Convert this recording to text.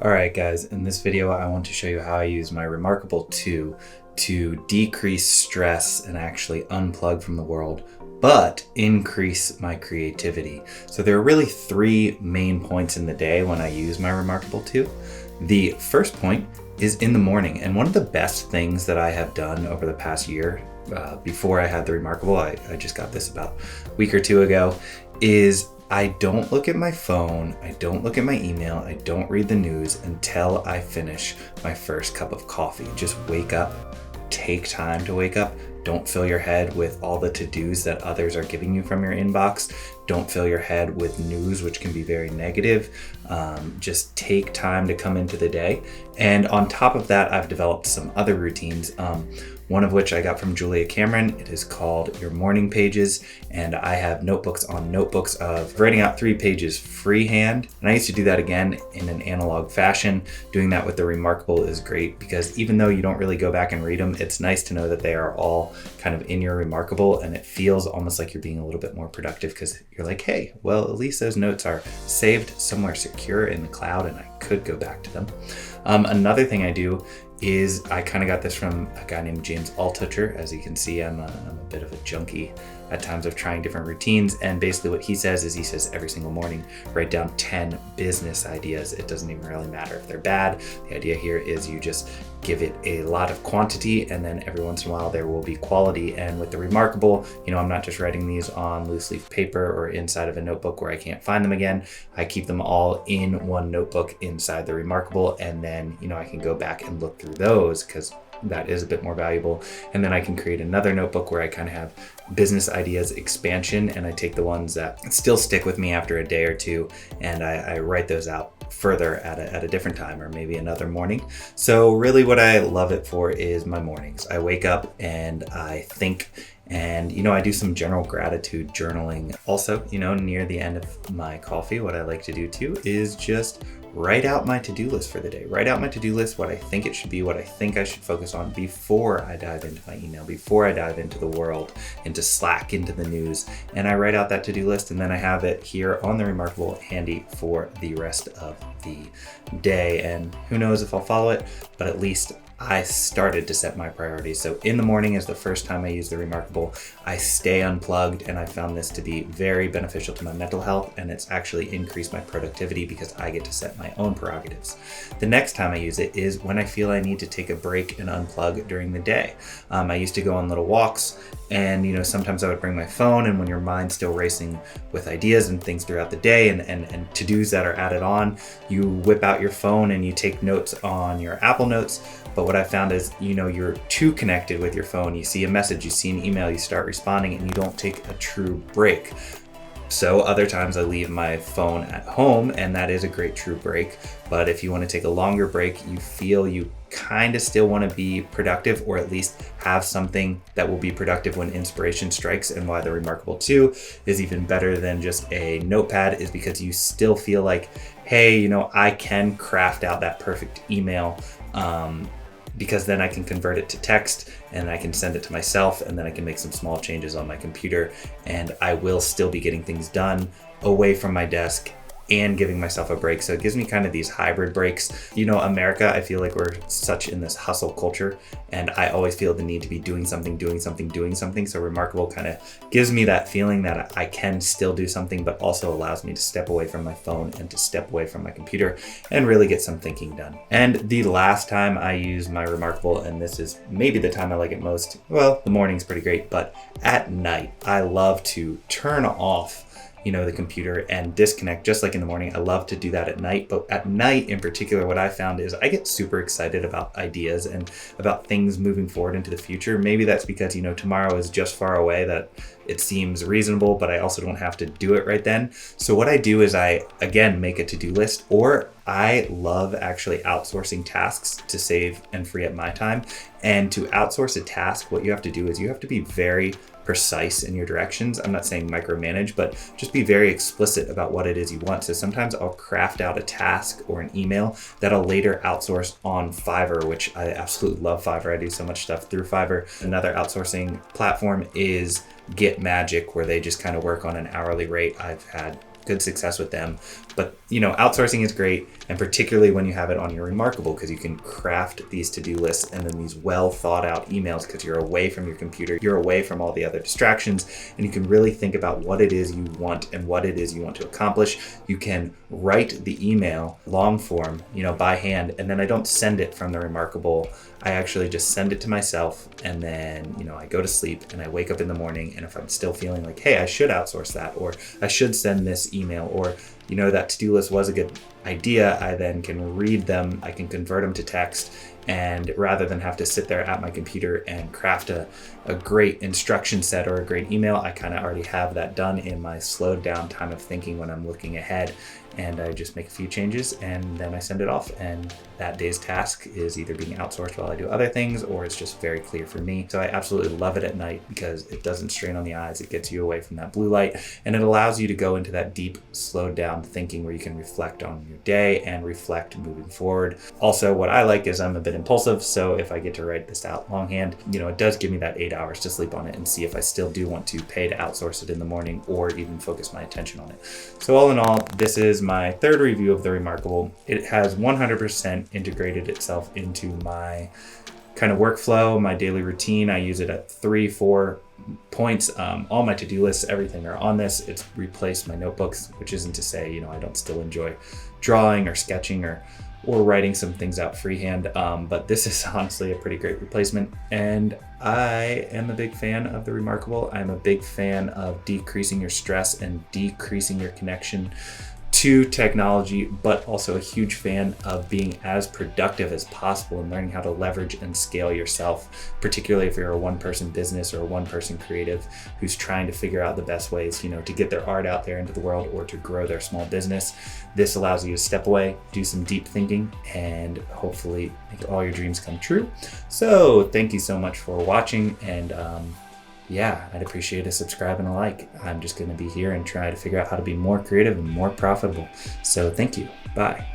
Alright guys, in this video I want to show you how I use my Remarkable 2 to decrease stress and actually unplug from the world, but increase my creativity. So there are really three main points in the day when I use my Remarkable 2. The first point is in the morning, and one of the best things that I have done over the past year, before I had the Remarkable, I just got this about a week or two ago, is I don't look at my phone, I don't look at my email, I don't read the news until I finish my first cup of coffee. Just wake up, take time to wake up. Don't fill your head with all the to-dos that others are giving you from your inbox. Don't fill your head with news, which can be very negative. Just take time to come into the day. And on top of that, I've developed some other routines. One of which I got from Julia Cameron. It is called Your Morning Pages, and I have notebooks on notebooks of writing out 3 pages freehand. And I used to do that again in an analog fashion. Doing that with the Remarkable is great because even though you don't really go back and read them, it's nice to know that they are all kind of in your Remarkable, and it feels almost like you're being a little bit more productive because you're like, hey, well, at least those notes are saved somewhere secure in the cloud and I could go back to them. Another thing I do is I kind of got this from a guy named James Altucher. As you can see, I'm a bit of a junkie at times of trying different routines. And basically what he says is every single morning, write down 10 business ideas. It doesn't even really matter if they're bad. The idea here is you just give it a lot of quantity, and then every once in a while there will be quality. And with the Remarkable, I'm not just writing these on loose leaf paper or inside of a notebook where I can't find them again. I keep them all in one notebook inside the Remarkable, and then I can go back and look through those because that is a bit more valuable. And then I can create another notebook where I kind of have business ideas expansion, and I take the ones that still stick with me after a day or two, and I write those out further at a different time or maybe another morning. So really what I love it for is my mornings. I wake up and I think, and I do some general gratitude journaling. Also, near the end of my coffee, what I like to do too is just write out my to-do list for the day. Write out my to-do list, what I think it should be, what I think I should focus on before I dive into my email, before I dive into the world, into Slack, into the news. And I write out that to-do list, and then I have it here on the Remarkable handy for the rest of the day. And who knows if I'll follow it, but at least I started to set my priorities. So in the morning is the first time I use the Remarkable. I stay unplugged, and I found this to be very beneficial to my mental health, and it's actually increased my productivity because I get to set my own prerogatives. The next time I use it is when I feel I need to take a break and unplug during the day. I used to go on little walks, and sometimes I would bring my phone, and when your mind's still racing with ideas and things throughout the day and to-dos that are added on, you whip out your phone and you take notes on your Apple Notes. But what I found is, you're too connected with your phone. You see a message, you see an email, you start responding, and you don't take a true break. So other times I leave my phone at home, and that is a great true break. But if you want to take a longer break, you feel you kind of still want to be productive, or at least have something that will be productive when inspiration strikes. And why the Remarkable 2 is even better than just a notepad is because you still feel like, hey, I can craft out that perfect email, because then I can convert it to text and I can send it to myself, and then I can make some small changes on my computer, and I will still be getting things done away from my desk and giving myself a break. So it gives me kind of these hybrid breaks. America, I feel like we're such in this hustle culture, and I always feel the need to be doing something. So Remarkable kind of gives me that feeling that I can still do something, but also allows me to step away from my phone and to step away from my computer and really get some thinking done. And the last time I use my Remarkable, and this is maybe the time I like it most, well, the morning's pretty great, but at night, I love to turn off the computer and disconnect. Just like in the morning, I love to do that at night. But at night in particular, what I found is I get super excited about ideas and about things moving forward into the future. Maybe that's because, tomorrow is just far away that it seems reasonable, but I also don't have to do it right then. So what I do is I, again, make a to-do list, or I love actually outsourcing tasks to save and free up my time. And to outsource a task, what you have to do is you have to be very precise in your directions. I'm not saying micromanage, but just be very explicit about what it is you want. So sometimes I'll craft out a task or an email that I'll later outsource on Fiverr, which I absolutely love Fiverr. I do so much stuff through Fiverr. Another outsourcing platform is Magic, where they just kind of work on an hourly rate. I've had good success with them. But outsourcing is great. And particularly when you have it on your Remarkable, because you can craft these to-do lists and then these well thought out emails because you're away from your computer, you're away from all the other distractions, and you can really think about what it is you want and what it is you want to accomplish. You can write the email long form, by hand, and then I don't send it from the Remarkable. I actually just send it to myself, and then, I go to sleep and I wake up in the morning, and if I'm still feeling like, hey, I should outsource that, or I should send this email, or, that to-do list was a good idea, I then can read them, I can convert them to text, and rather than have to sit there at my computer and craft a great instruction set or a great email, I kind of already have that done in my slowed down time of thinking when I'm looking ahead. And I just make a few changes and then I send it off. And that day's task is either being outsourced while I do other things, or it's just very clear for me. So I absolutely love it at night because it doesn't strain on the eyes. It gets you away from that blue light, and it allows you to go into that deep, slowed down thinking where you can reflect on your day and reflect moving forward. Also, what I like is I'm a bit impulsive. So if I get to write this out longhand, it does give me that 8 hours to sleep on it and see if I still do want to pay to outsource it in the morning or even focus my attention on it. So all in all, this is my third review of the Remarkable. It has 100% integrated itself into my kind of workflow, my daily routine. I use it at 3-4 points. All my to-do lists, everything are on this. It's replaced my notebooks, which isn't to say, I don't still enjoy drawing or sketching or writing some things out freehand. But this is honestly a pretty great replacement. And I am a big fan of the Remarkable. I'm a big fan of decreasing your stress and decreasing your connection to technology, but also a huge fan of being as productive as possible and learning how to leverage and scale yourself, particularly if you're a one-person business or a one-person creative who's trying to figure out the best ways, to get their art out there into the world or to grow their small business. This allows you to step away, do some deep thinking, and hopefully make all your dreams come true. So thank you so much for watching, and I'd appreciate a subscribe and a like. I'm just going to be here and try to figure out how to be more creative and more profitable. So thank you. Bye.